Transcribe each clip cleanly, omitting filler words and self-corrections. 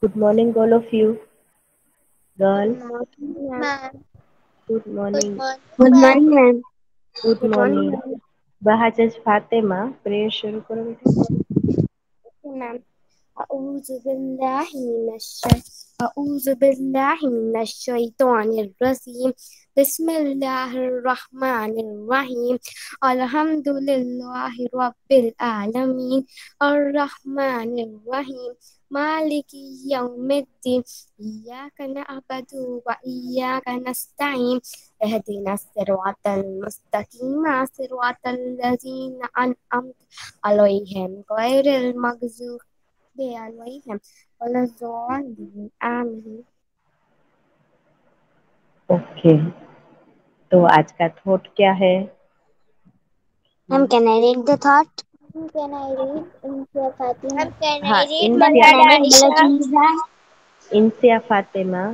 Good morning, all of you. Good Girls, morning, ma'am. good Good morning. morning, ma'am. ma'am. Good Good morning, morning. ma'am. Bahajaz Fatima, prayer शुरू करो बेटा. Okay, ma'am. أعوذ بالله من أعوذ بالله من الشيطان الرجيم. بسم الله الرحمن الرحيم. الحمد لله رب العالمين الرحمن الرحيم مالك يوم الدين إياك نعبد وإياك نستعين اهدنا الصراط المستقيم صراط الذين أنعمت عليهم غير المغضوب عليهم ولا الضالين आमीन। Okay, तो आज का thought क्या है? Ma'am, can I read the thought? Can I read Insia Fatima? Can I हाँ, read इंसिया, Can Malad I read Aisha? Balajinza? इंसिया Fatima.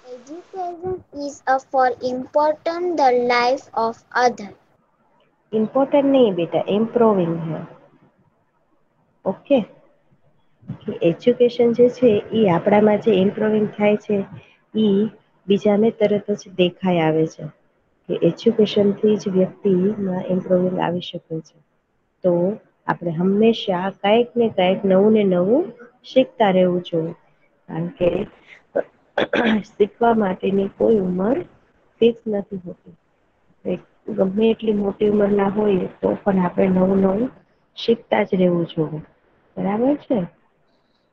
Education is a for important the life of other. Important नहीं बेटा, improving है. Okay, education જે છે એ આપણામાં જે improving થાય છે એ બીજાને તરત જ દેખાઈ આવે છે કે એજ્યુકેશનથી જ વ્યક્તિમાં ઇમ્પ્રુવિંગ આવી શકે છે. તો આપણે હંમેશા કંઈક ને કંઈક નવું ને નવું શીખતા રહેવું જોઈએ, કારણ કે શીખવા માટેની કોઈ ઉંમર ફિક્સ નથી હોતી. ગમે એટલી મોટી ઉંમરના હોય તો પણ આપણે નવું નવું શીખતા જ રહેવું જોઈએ. બરાબર છે?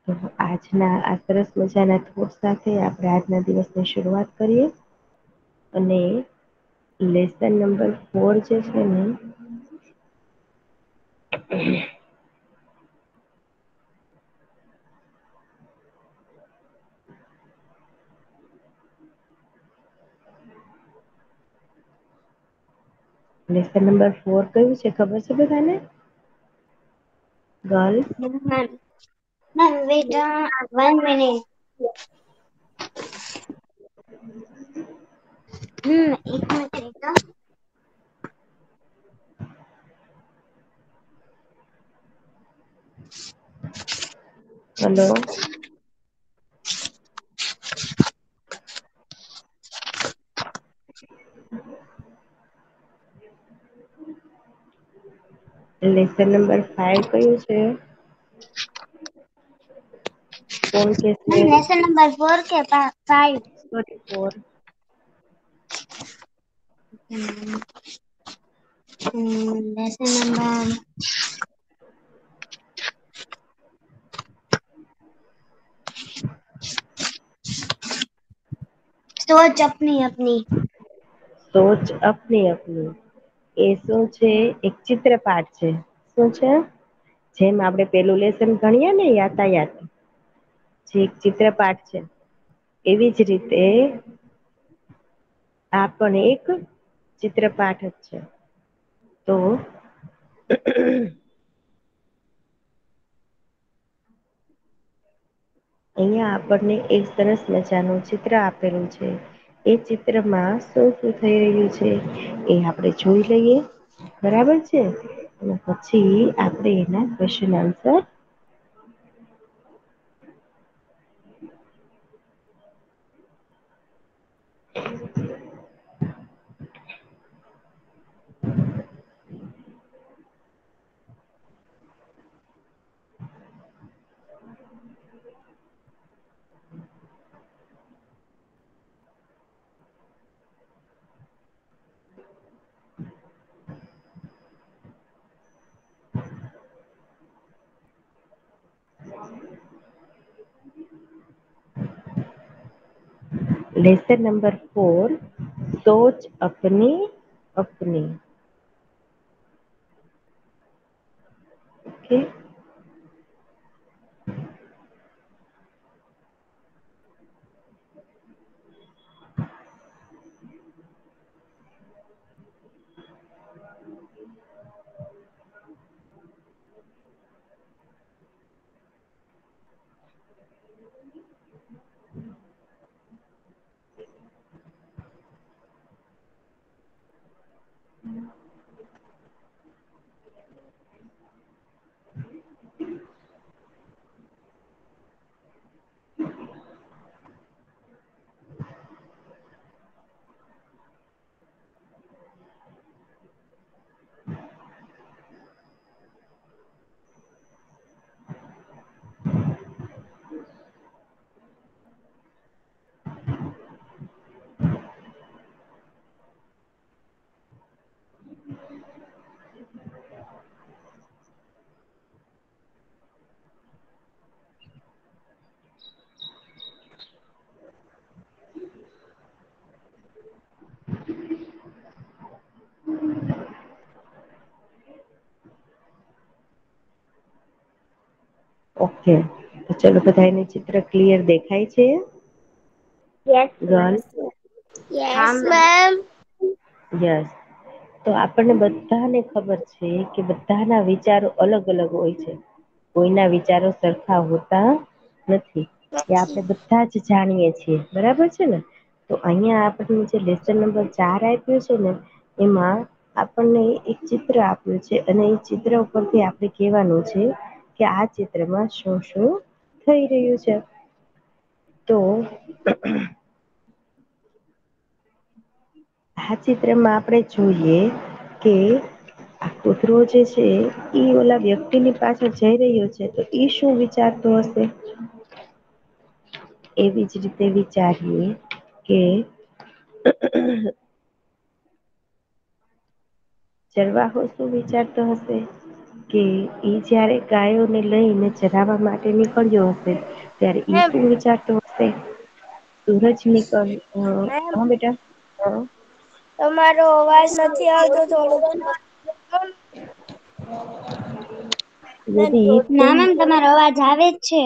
તો આજના આ સરસ મજાના થોટ સાથે આપણે આજના દિવસની શરૂઆત કરીએ. અને લેસન નંબર 4 જે છે ને લેસન નંબર 4 કયું છે ખબર છે બધાને? Girls, Yes, ma'am. Ma'am, wait 1 minute. एक मिनट रहेगा. હલો. લેસન નંબર 5 કયું છે? કોણ કહેશે? Ma'am, lesson number 4 के 5. સોરી 4. Lesson number सोच अपनी अपनी. સોચ અપની અપની. એ શું છે? એક ચિત્રપાઠ છે. શું છે? જેમ આપણે પેલું લેસન ભણીએ ને યાતાયાત, જે એક ચિત્રપાઠ છે, એવી જ રીતે આ પણ એક ચિત્રપાઠ જ છે. તો અહીંયા આપણને એક સરસ મજાનું ચિત્ર આપેલું છે. એ ચિત્રમાં શું શું થઈ રહ્યું છે એ આપણે જોઈ લઈએ. બરાબર છે? અને પછી આપણે એના ક્વેશ્ચન આન્સર लेसन नंबर 4, सोच अपनी अपनी. ओके, ઓકે, તો ચલો બધાને ચિત્ર ક્લિયર દેખાય છે? Yes, girl, ma'am. હા Yes, મેમ. ma'am. યસ. તો આપણને બધાને ખબર છે કે બધાના વિચારો અલગ અલગ હોય છે. કોઈના વિચારો સરખા હોતા નથી. એ આપણે બધા જ જાણીએ છીએ, બરાબર છે ને? તો અહીંયા આપણે જે લેસન નંબર 4 આપ્યું છે ને, એમાં આપણને એક ચિત્ર આપ્યું છે અને એ ચિત્ર ઉપરથી આપણે કહેવાનું છે કે આ ચિત્રમાં શું શું થઈ રહ્યું છે. તો આ ચિત્રમાં આપણે જોઈએ કે આ કૂતરો જે છે ઈ ઓલા વ્યક્તિની પાછળ જઈ રહ્યો છે, તો ઈ શું વિચારતો હશે? એવી જ રીતે વિચારીએ કે ચરવાહો શું વિચારતો હશે? કે ઈ જયારે ગાયોને લઈને ચરાવવા માટે નીકળ્યો હશે, ત્યારે ઈ મેમ શું વિચારતો હશે? સૂરજ નીકળ મેમ હા બેટા, હા. તમારો અવાજ નથી આવતો, થોડુંક यदि ના तुम મેમ તમારો અવાજ આવે જ છે.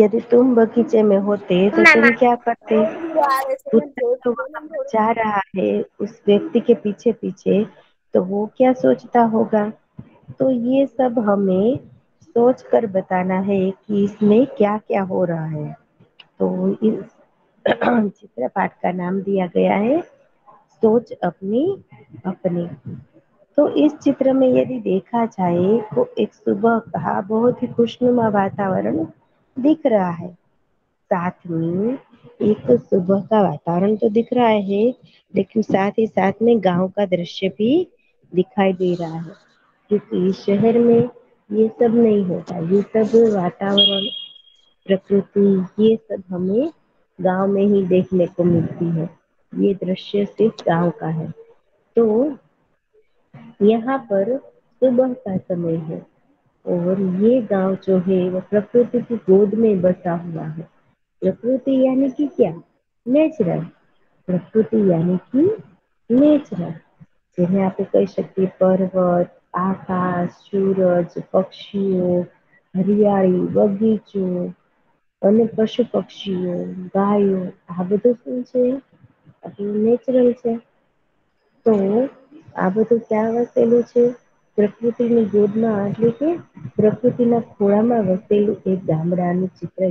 यदि तुम बगीचे में होते तो Ma'am, तुम क्या करते? આવે છે મેમ, कुत्ता तो થોડુંક वहां पर जा रहा है उस व्यक्ति के पीछे पीछे, तो वो क्या सोचता होगा? तो ये सब हमें सोच कर बताना है कि इसमें क्या क्या हो रहा है। तो इस चित्र पाठ का नाम दिया गया है सोच अपनी अपनी। तो इस चित्र में यदि देखा जाए तो एक सुबह का बहुत ही खुशनुमा वातावरण दिख रहा है। साथ में एक सुबह का वातावरण तो दिख रहा है, लेकिन साथ ही साथ में गांव का दृश्य भी दिखाई दे रहा है, क्योंकि शहर में ये सब नहीं होता। ये सब वातावरण, प्रकृति, ये सब हमें गांव में ही देखने को मिलती है। ये दृश्य सिर्फ गांव का है। तो यहाँ पर सुबह का समय है और ये गांव जो है वो प्रकृति की गोद में बसा हुआ है। प्रकृति यानी कि क्या? नेचुरल। प्रकृति यानी कि नेचुरल, જેને આપણે કહી શકીએ પર્વત, આકાશ, સૂરજ, પક્ષીઓ, હરિયાળી, બગીચો અને પશુ પક્ષીઓ, ગાયો, આ બધું શું છે? આપણું નેચરલ છે. તો આ બધું ક્યાં વસેલું છે? પ્રકૃતિની ગોદમાં, એટલે કે પ્રકૃતિના ખોળામાં વસેલું એક ગામડાનું ચિત્ર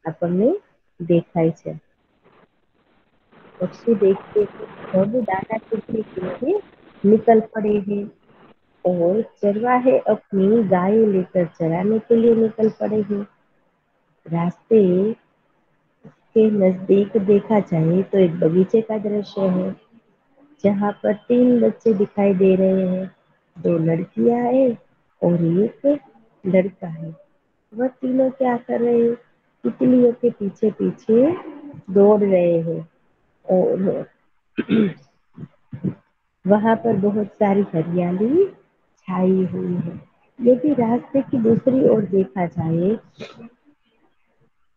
આપણને દેખાય છે। पक्षी देखते सब दाना चुगने के लिए निकल पड़े हैं और चरवाहे अपनी गाय लेकर चराने के लिए निकल पड़े हैं। रास्ते के नजदीक देखा जाए तो एक बगीचे का दृश्य है, जहाँ पर 3 बच्चे दिखाई दे रहे हैं। 2 लड़कियां हैं और एक लड़का है। वह तीनों क्या कर रहे हैं? तितलियों के पीछे पीछे दौड़ रहे हैं और वहां पर बहुत सारी हरियाली छाई हुई है। यदि रास्ते की दूसरी ओर देखा जाए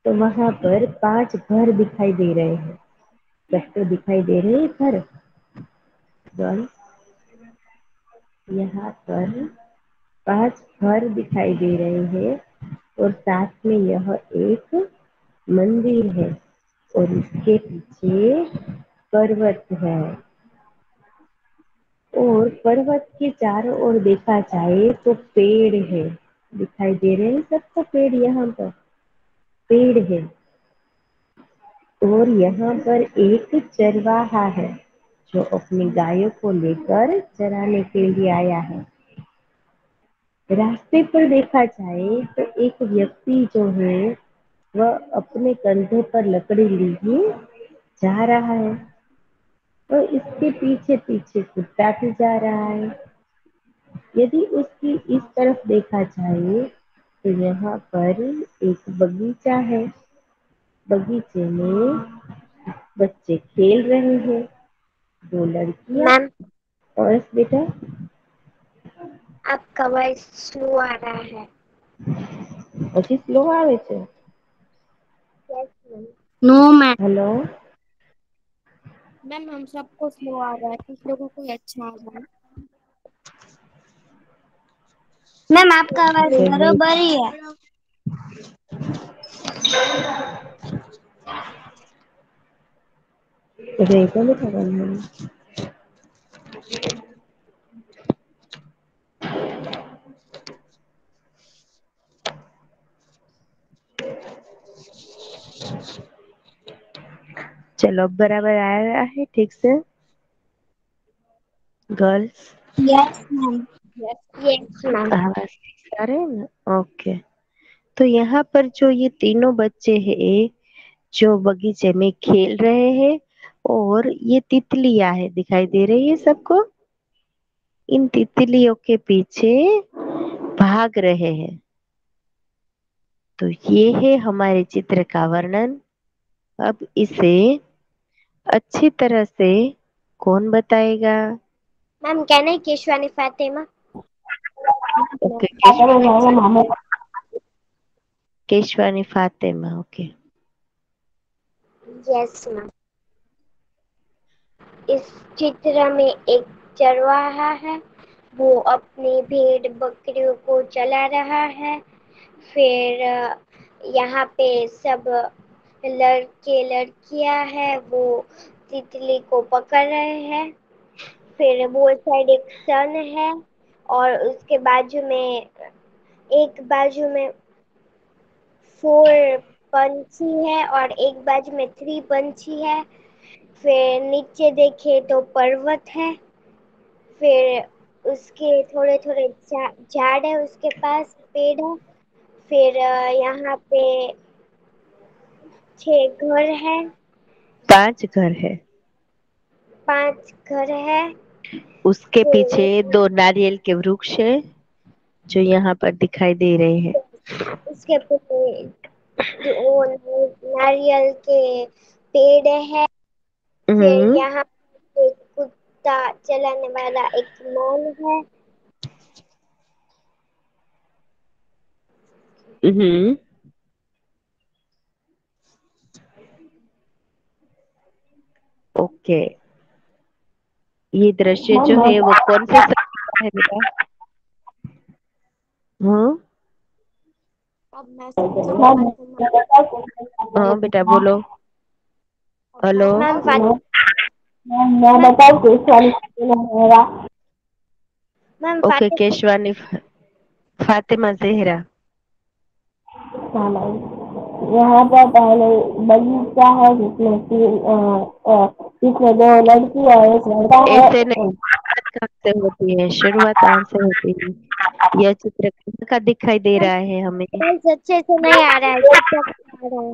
तो वहां पर 5 घर दिखाई दे रहे हैं। सबको दिखाई दे रहे हैं घर। यहाँ पर 5 घर दिखाई दे रहे हैं और साथ में यह एक मंदिर है और इसके पीछे पर्वत है और पर्वत के चारों ओर देखा जाए तो पेड़ है। दिखाई दे रहे हैं सबको पेड़, यहाँ पर पेड़ है और यहाँ पर एक चरवाहा है जो अपनी गायों को लेकर चराने के लिए आया है। रास्ते पर देखा जाए तो एक व्यक्ति जो है वह अपने कंधे पर लकड़ी लिए जा रहा है और इसके पीछे पीछे कुत्ता भी जा रहा है। यदि उसकी इस तरफ देखा जाए तो यहाँ पर एक बगीचा है। बगीचे में बच्चे खेल रहे हैं। 2 लड़कियां ma'am, और बेटा आपका वॉइस स्लो आ रहा है। પછી સ્લો આવે છે। Yes, ma'am. No ma'am. Hello, ma'am हम सबको स्लो आ रहा है, कुछ लोगों को अच्छा आ रहा है। मैम आपका आवाज ओके वेट, बरोबर ही है। रेखा में खबर है। चलो अब बराबर आया है ठीक से girls. Yes, ma'am. Yes, ma'am. आवाज ठीक आ रहे हैं ना? ओके। तो यहाँ पर जो ये तीनों बच्चे हैं जो बगीचे में खेल रहे हैं और ये तितलियां है दिखाई दे रही है सबको। इन तितलियों के पीछे भाग रहे हैं। तो ये है हमारे चित्र का वर्णन। अब इसे अच्छी तरह से कौन बताएगा? Ma'am, can I Keshwani Fatima? Okay Keshwani Fatima. Okay. Yes, ma'am. इस चित्र में एक चरवाहा है, वो अपनी भेड़ बकरियों को चला रहा है। फिर यहाँ पे सब लड़के लड़कियां हैं, वो तितली को पकड़ रहे हैं। फिर वो साइड एक सन है और उसके बाजू में एक बाजू में 4 पंछी है और एक बाजू में 3 पंछी है। फिर नीचे देखे तो पर्वत है। फिर उसके थोड़े थोड़े झाड़ है, उसके पास पेड़ है। फिर यहाँ पे 6 घर है। 5 घर है। 5 घर है। उसके फिर पीछे 2 नारियल के वृक्ष है जो यहाँ पर दिखाई दे रहे हैं। उसके पीछे वो नारियल के पेड़ है। फिर हम्म यहाँ पे कुत्ता चलाने वाला एक मैन है। हम्म ओके। ये दृश्य जो है वो कौन से समय का है बेटा? हाँ अब मैं फातिमा हाँ बेटा बोलो। हेलो। मैम फातिमा मैं मैम बताऊँ केशवानी मेरा मैम ओके फातिमा केशवानी फातिमा जहरा। यहाँ पर पहले बगीचा है जिसमें 2 लड़की और एक लड़का ऐसे है। नहीं, शुरुआत कहाँ से होती है? शुरुआत कहाँ से होती है? यह चित्र कहाँ का दिखाई दे रहा है हमें? वॉइस अच्छे से नहीं आ रहा है, चुपचाप आ रहा है।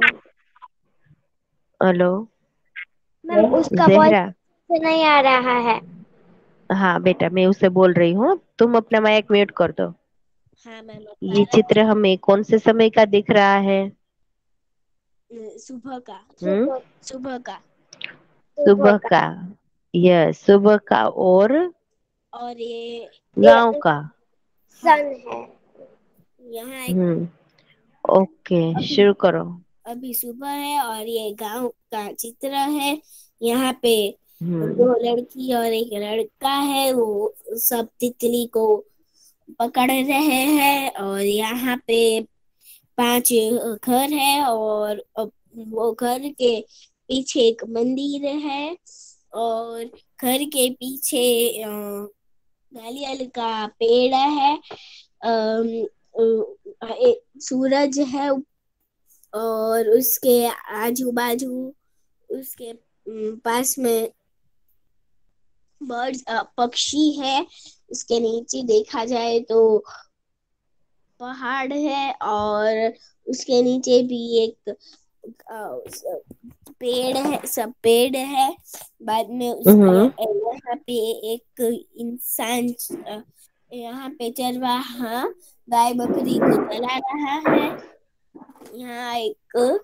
हेलो मैम उसका वॉइस जहरा। से नहीं आ रहा है। हाँ बेटा मैं उसे बोल रही हूँ, तुम अपना माइक म्यूट कर दो। हाँ मैम, अब कर ये रहे चित्र हमें कौन से समय का दिख रहा है? सुबह का। हम्म सुबह का। सुबह का। यह सुबह का और और ये गांव का। हाँ, सन है। यहाँ एक हम्म ओके अभी शुरू करो। अभी सुबह है और ये गांव का चित्र है। यहाँ पे हम्म 2 लड़की और एक लड़का है, वो सब तितली को पकड़ रहे हैं। और यहाँ पे 5 घर है और वो घर के पीछे एक मंदिर है। और घर के पीछे नारियल का पेड़ है। सूरज है और उसके आजू बाजू उसके पास में बर्ड्स पक्षी है। उसके नीचे देखा जाए तो पहाड़ है और उसके नीचे भी एक पेड़ है, सब पेड़ है। बाद में उसके हम्म यहाँ पे एक इंसान यहाँ पे चरवाहा गाय बकरी को चला रहा है। यहाँ एक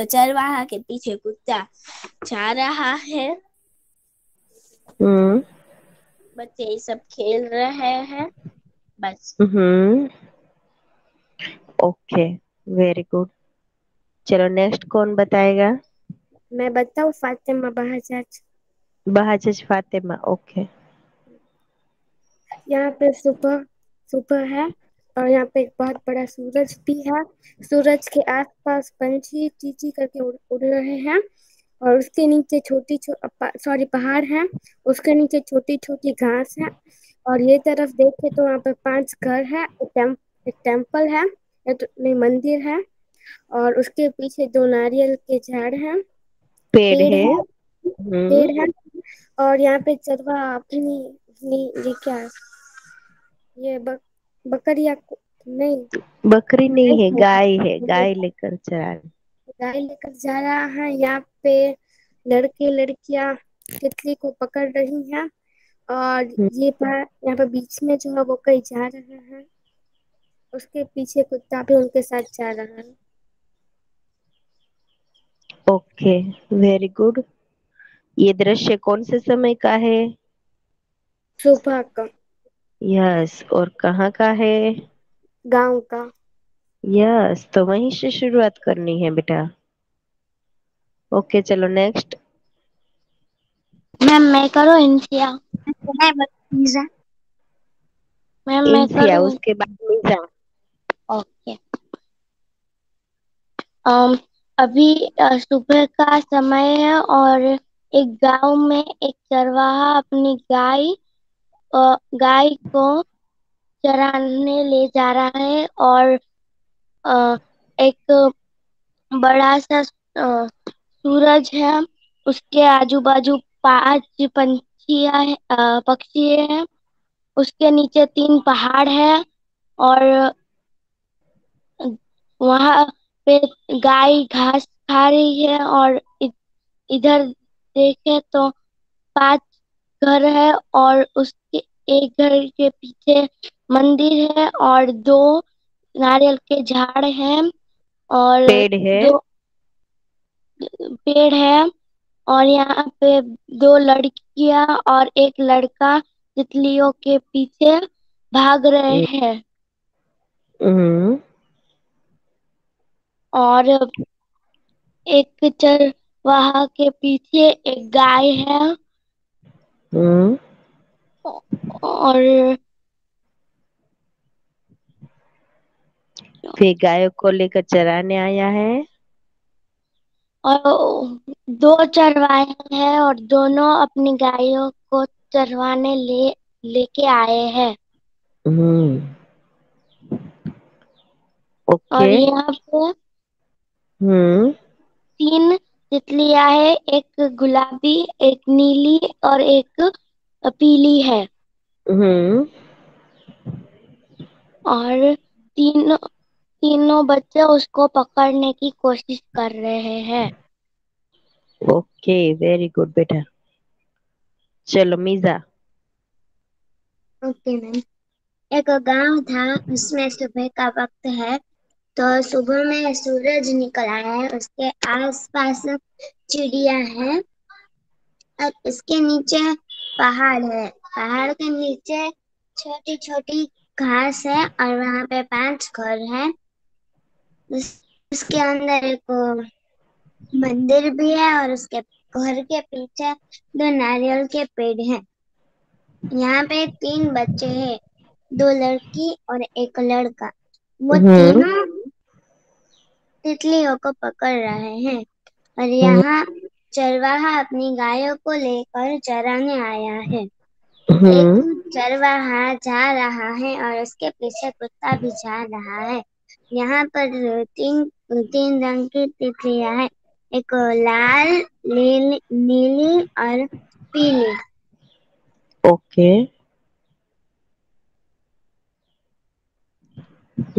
चरवाहा के पीछे कुत्ता जा रहा है। हम्म बच्चे ये सब खेल रहे हैं बस। हम्म ओके वेरी गुड। चलो नेक्स्ट कौन बताएगा? मैं बताऊँ फातिमा बहाजाज। बहाजज फातिमा। ओके। यहाँ पे सुबह सुबह है और यहाँ पे एक बहुत बड़ा सूरज भी है। सूरज के आसपास पंछी चींची करके उड़ रहे हैं और उसके नीचे पहाड़ है। उसके नीचे छोटी छोटी घास है और ये तरफ देखे तो वहाँ पे 5 घर है। एक टेम्पल है, नहीं मंदिर है और उसके पीछे 2 नारियल के झाड़ हैं, पेड़ पेड़ है। है, हम्म। पेड़ है। और यहाँ पे चरवा अपनी अपनी ये क्या है? ये बकरिया नहीं, बकरी नहीं है, गाय है, गाय गाय लेकर चरा रहे। गाय लेकर जा रहा है। यहाँ पे लड़के लड़कियां तितली को पकड़ रही हैं और यहाँ पे बीच में जो है वो कहीं जा रहे हैं। उसके पीछे कुत्ता भी उनके साथ जा रहा है। Okay, very good. ये दृश्य कौन से समय का है? सुबह का, यस, और कहाँ का है? गांव का। यस, तो वहीं से शुरुआत करनी है बेटा। ओके, चलो नेक्स्ट। मैम मैं करो इंसिया। मैं पिज्जा। मैम मैं इंसिया, करूँ। उसके बाद मीजा। ओके। अभी सुबह का समय है और एक गांव में एक चरवाहा अपनी गाय को चराने ले जा रहा है और अ, एक बड़ा सा सूरज है। उसके आजू बाजू 5 पक्षी हैं। उसके नीचे 3 पहाड़ है और वहां पे गाय घास खा रही है और इधर देखे तो 5 घर है और उसके एक घर के पीछे मंदिर है और 2 नारियल के झाड़ हैं और पेड़ है। 2 पेड़ है और यहाँ पे 2 लड़कियां और एक लड़का तितलियों के पीछे भाग रहे हैं हम्म। और एक चरवाहा के पीछे एक गाय है हम्म। और फिर गायों को लेकर चराने आया है। और 2 चरवाहे हैं और दोनों अपनी गायों को चरवाने लेके आए हैं हम्म। ओके। और यहाँ पे हम्म। 3 तितलियां है, एक गुलाबी, एक नीली और एक पीली है हम्म। और तीनों बच्चे उसको पकड़ने की कोशिश कर रहे हैं। ओके, वेरी गुड बेटा। चलो मीजा। Okay ma'am. एक गांव था, उसमें सुबह का वक्त है। तो सुबह में सूरज निकल आया है, उसके आसपास चिड़िया है और इसके नीचे पहाड़ है। पहाड़ के नीचे छोटी छोटी घास है और वहाँ पे 5 घर हैं। उसके अंदर एक मंदिर भी है और उसके घर के पीछे 2 नारियल के पेड़ हैं। यहाँ पे 3 बच्चे हैं, 2 लड़की और एक लड़का। वो हम्म। तीनों तितलियों को पकड़ रहे हैं और हम्म। यहाँ चरवाहा अपनी गायों को लेकर चराने आया है। एक हम्म। चरवाहा जा रहा है और उसके पीछे कुत्ता भी जा रहा है। यहाँ पर तीन तीन रंग की तितलियां हैं, एक लाल, नीली और पीली। ओके,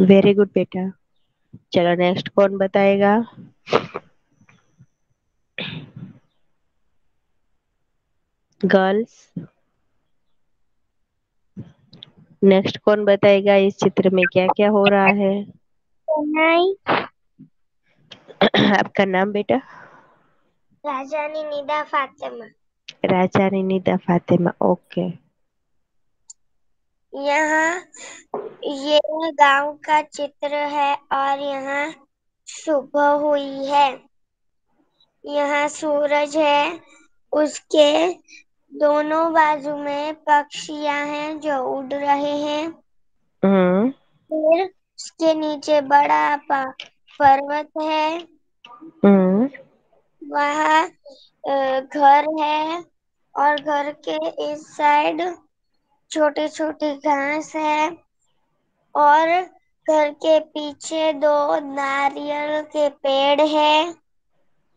वेरी गुड बेटा। चलो नेक्स्ट कौन बताएगा? गर्ल्स, नेक्स्ट कौन बताएगा इस चित्र में क्या क्या हो रहा है? नहीं। आपका नाम बेटा? राजानी निदा फातिमा। राजा निदा फातिमा। ओके। यहाँ ये गांव का चित्र है और यहाँ सुबह हुई है। यहाँ सूरज है, उसके दोनों बाजू में पक्षियां हैं जो उड़ रहे हैं। हम्म। फिर उसके नीचे बड़ा पर्वत है। वहाँ घर है और घर के इस साइड छोटी छोटी घास है और घर के पीछे 2 नारियल के पेड़ है।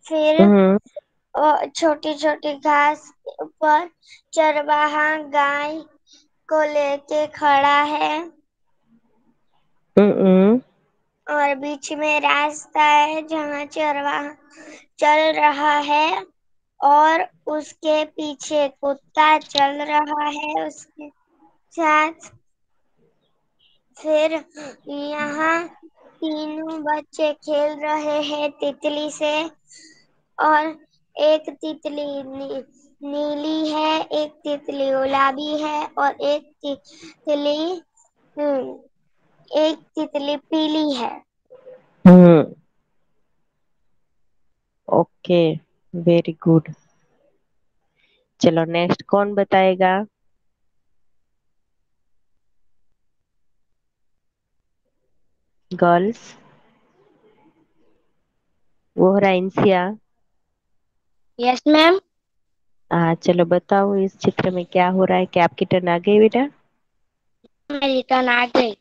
फिर छोटी छोटी घास पर चरवाहा गाय को लेके खड़ा है और बीच में रास्ता है जहाँ चरवाहा चल रहा है और उसके पीछे कुत्ता चल रहा है उसके साथ। फिर यहाँ तीनों बच्चे खेल रहे हैं तितली से और एक तितली नीली है, एक तितली गुलाबी है और एक तितली पीली है। Okay, very good. चलो नेक्स्ट कौन बताएगा? गर्ल्स, वो रहा इंसिया। Yes ma'am. हाँ चलो बताओ इस चित्र में क्या हो रहा है। क्या आपकी टर्न आ गई बेटा? मेरी टर्न आ गई।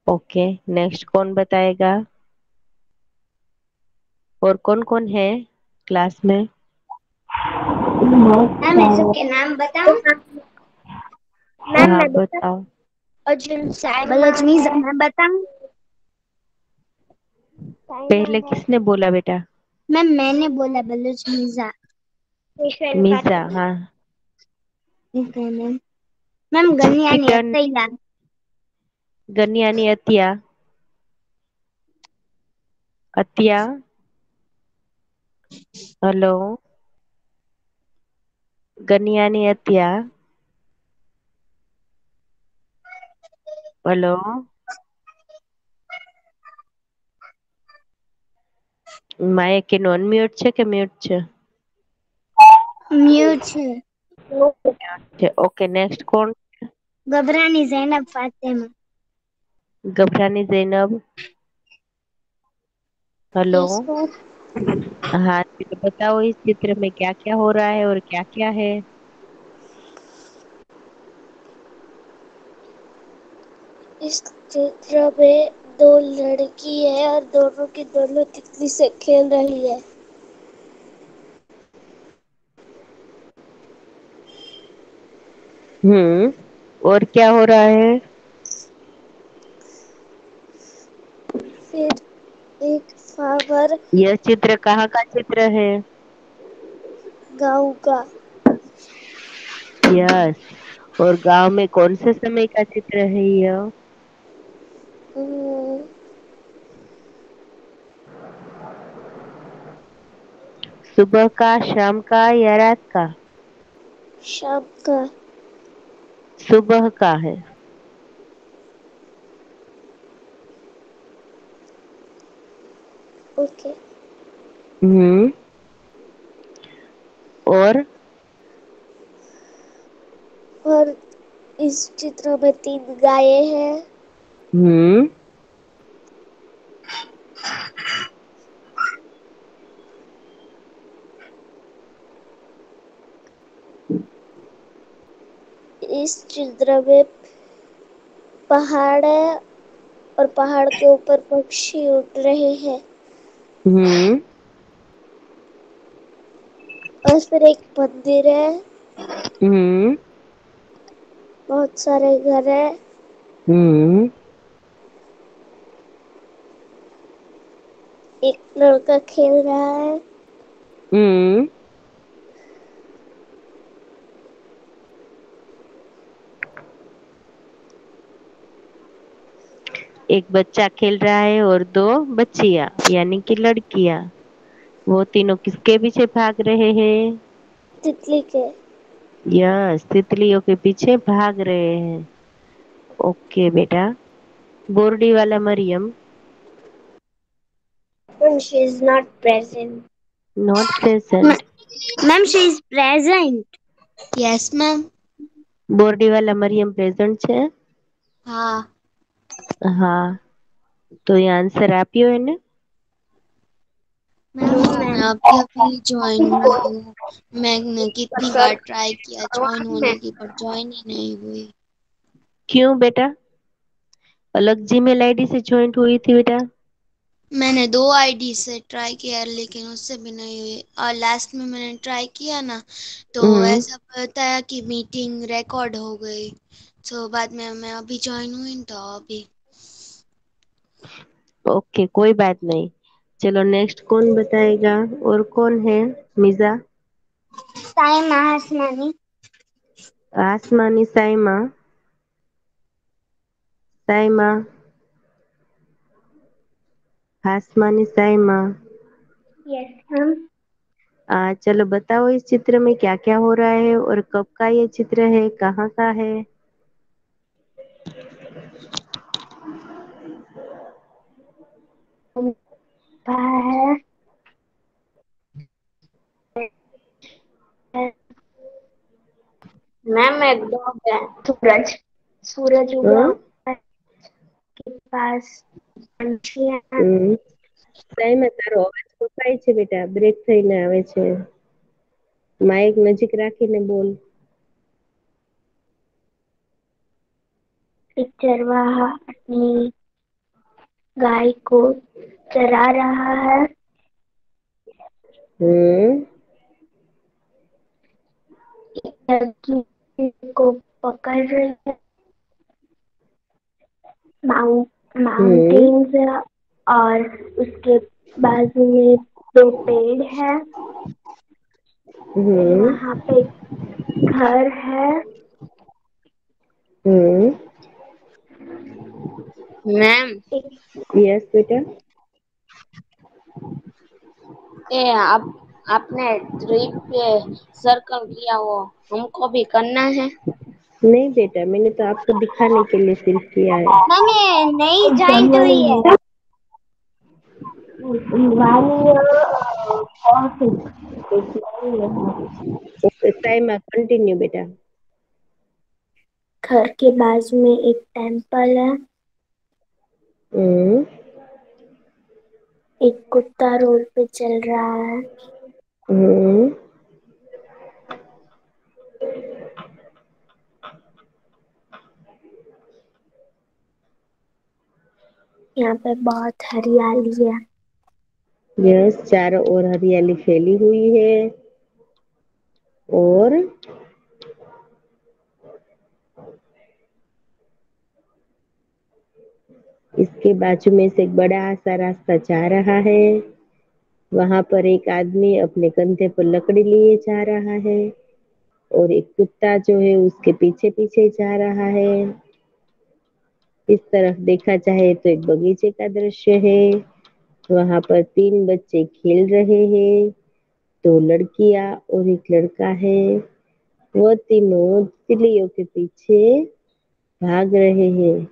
ओके, नेक्स्ट कौन बताएगा? और कौन कौन है क्लास में? मैम मैं सबके नाम बताऊं? मैम हाँ मैं बताओ। अर्जुन साइमा बलजमीज है, मैं बताऊं? साइमा पहले है, किसने बोला बेटा? मैम मैंने बोला बलजमीजा। मीजा, हाँ। ठीक है मैम। मैम जिसकी Ghaniani turn Atiya. Ghaniani Atiya. Atiya, hello. Ghaniani Atiya, hello. Mike के नॉन म्यूट છે કે म्यूट છે? म्यूट છે। ओके, नेक्स्ट कौन? Gabrani Zainab Fatima. Gabrani Zainab, hello. Yes ma'am. हाँ तो बताओ इस चित्र में क्या क्या हो रहा है और क्या क्या है? इस चित्र में 2 लड़की है और दोनों की दोनों तितली से खेल रही है। और क्या हो रहा है? फिर एक फ्लावर यह चित्र कहाँ का चित्र है? गाँव का। यस। और गांव में कौन से समय का चित्र है यह? हम्म, सुबह का, शाम का या रात का? शाम का। सुबह का है। ओके। हम्म और और इस चित्र में 3 गायें हैं। हम्म इस चित्र में पहाड़ है और पहाड़ के ऊपर पक्षी उड़ रहे हैं हम्म और फिर एक मंदिर है, हम्म बहुत सारे घर है, हम्म एक लड़का खेल रहा है। हम्म एक बच्चा खेल रहा है और 2 बच्चियां यानी कि लड़कियां। वो तीनों किसके पीछे भाग रहे हैं? तितली के। यस, तितलियों के पीछे भाग रहे हैं। ओके बेटा। Bordi wala Mariyam, And she is not present. Not present. Ma'am she is present. Yes ma'am. Bordi wala Mariyam present છે? हाँ। હા તો એ આન્સર આપ્યો એને. मैम मैं अभी अभी ज्वाइन हुई हूँ। मैंने कितनी बार ट्राई किया ज्वाइन होने की पर ज्वाइन ही नहीं हुई। क्यों बेटा, अलग जीमेल आईडी से ज्वाइंट हुई थी बेटा? मैंने 2 आईडी से ट्राई किया लेकिन उससे भी नहीं हुई और लास्ट में मैंने ट्राई किया ना तो ऐसा बताया कि मीटिंग रिकॉर्ड हो गई। तो बाद में मैं अभी ज्वाइन हुई तो अभी। ओके कोई बात नहीं। चलो नेक्स्ट कौन बताएगा? और कौन है? मिजा? साइमा आसमानी। आसमानी साइमा। साइमा, आसमानी साइमा। यस हम। चलो बताओ इस चित्र में क्या क्या हो रहा है और कब का ये चित्र है, कहाँ का है? है मैम एक डॉग है सूरज। सूरज उगा हाँ? हुआ है के पास पंछी है। સાઈમા તારો અવાજ કપાય છે બેટા, બ્રેક થઈને આવે છે. માઇક નજીક રાખીને બોલ. एक चरवाहा अपनी गाय को चरा रहा है। एक लड़की को पकड़ रही है। माउंटेन्स है और उसके बाजू में 2 पेड़ है। वहाँ पे घर है। मैम यस बेटा. ये आपने ट्रिप पे सर्कल किया वो हमको भी करना है। नहीं बेटा, मैंने तो आपको दिखाने के लिए सिर्फ किया है. मैंने नई ज्वाइंट हुई है। ओके साइमा कंटिन्यू बेटा. घर के बाजू में एक टेम्पल है। एक कुत्ता रोड पे चल रहा है। यहाँ पे बहुत हरियाली है। यस, चारों ओर हरियाली फैली हुई है और इसके बाजू में से एक बड़ा सा रास्ता जा रहा है। वहां पर एक आदमी अपने कंधे पर लकड़ी लिए जा रहा है और एक कुत्ता जो है उसके पीछे पीछे जा रहा है। इस तरफ देखा जाए तो एक बगीचे का दृश्य है। वहां पर 3 बच्चे खेल रहे हैं, 2 लड़कियां और एक लड़का है। वो तीनों तितलियों के पीछे भाग रहे हैं।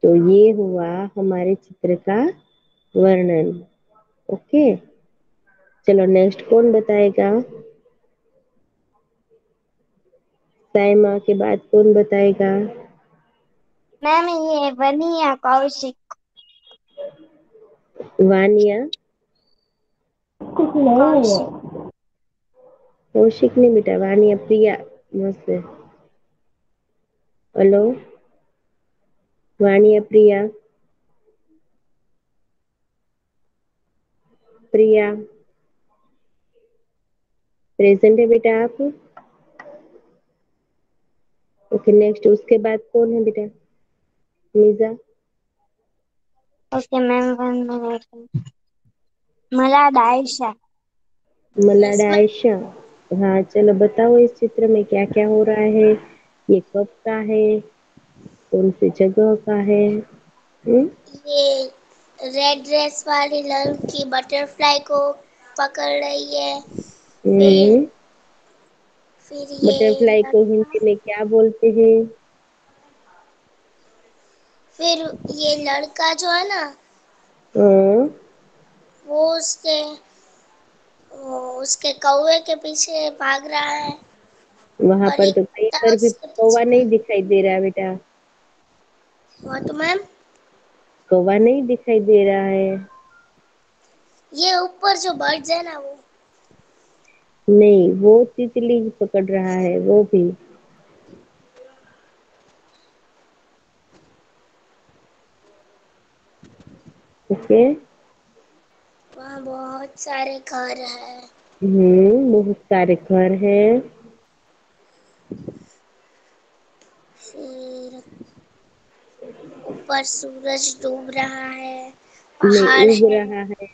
तो ये हुआ हमारे चित्र का वर्णन। ओके, चलो नेक्स्ट कौन बताएगा? साइमा के बाद कौन बताएगा? मैम ये वनिया कौशिक। वानिया? कुछ नहीं है। कौशिक नहीं बेटा, वानिया प्रिया। मस्त है। हेलो वानिया प्रिया। प्रिया प्रेजेंट है बेटा आप? ओके नेक्स्ट, उसके बाद कौन है बेटा? मीजा? Okay ma'am 1 minute. मला डायशा। मलाडा आयशा। हाँ चलो बताओ इस चित्र में क्या क्या हो रहा है, ये कब का है, कौन सी जगह का है? ये रेड ड्रेस वाली लड़की बटरफ्लाई को पकड़ रही है। फिर हम्म, फिर बटरफ्लाई को हिंदी में क्या बोलते हैं? फिर ये लड़का जो है ना हाँ, वो उसके कौवे के पीछे भाग रहा है। वहां और पर एक तो कहीं कुत्ता पर भी उसके कौवा पीछे। नहीं दिखाई दे रहा बेटा। What ma'am? कौवा नहीं दिखाई दे रहा है। ये ऊपर जो बर्ड्स है ना वो। नहीं, वो तितली पकड़ रहा है वो भी। ओके। वहाँ बहुत सारे घर हैं। बहुत सारे घर हैं। फिर ऊपर सूरज डूब रहा है, नहीं, पहाड़ उग है, रहा है।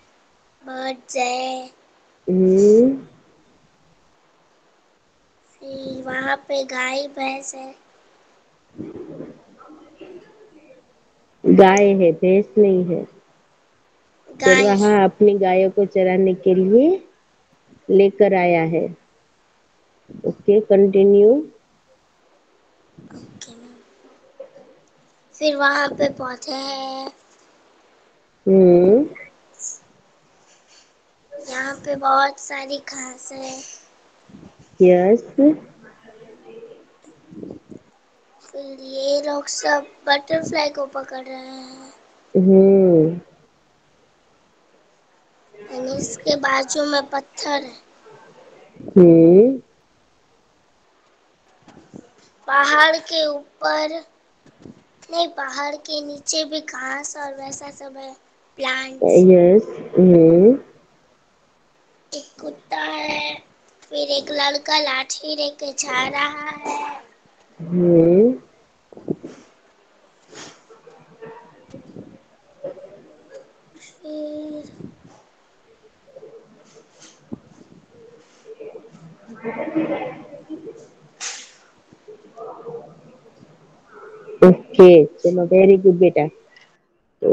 बर्ड्स है। हम्म फिर वहाँ पे गाय भैंस है। गाय है, भैंस नहीं है। गाय चरवाहा है। अपनी गायों को चराने के लिए लेकर आया है। Okay, continue. Okay ma'am. फिर वहाँ पे पौधे हैं। हम्म यहाँ पे बहुत सारी घास है। यस। फिर ये लोग सब बटरफ्लाई को पकड़ रहे हैं। हम्म और इसके बाजू में पत्थर है। हम्म पहाड़ के ऊपर नहीं, पहाड़ के नीचे भी घास और वैसा सब है, प्लांट्स। यस। एक कुत्ता है। फिर एक लड़का लाठी लेके जा रहा है। हम्म फिर ओके, चलो, वेरी गुड बेटा। तो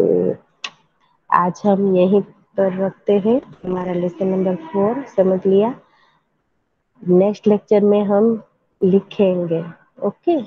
आज हम यहीं पर रखते हैं। हमारा लेसन नंबर 4 समझ लिया। नेक्स्ट लेक्चर में हम लिखेंगे। ओके।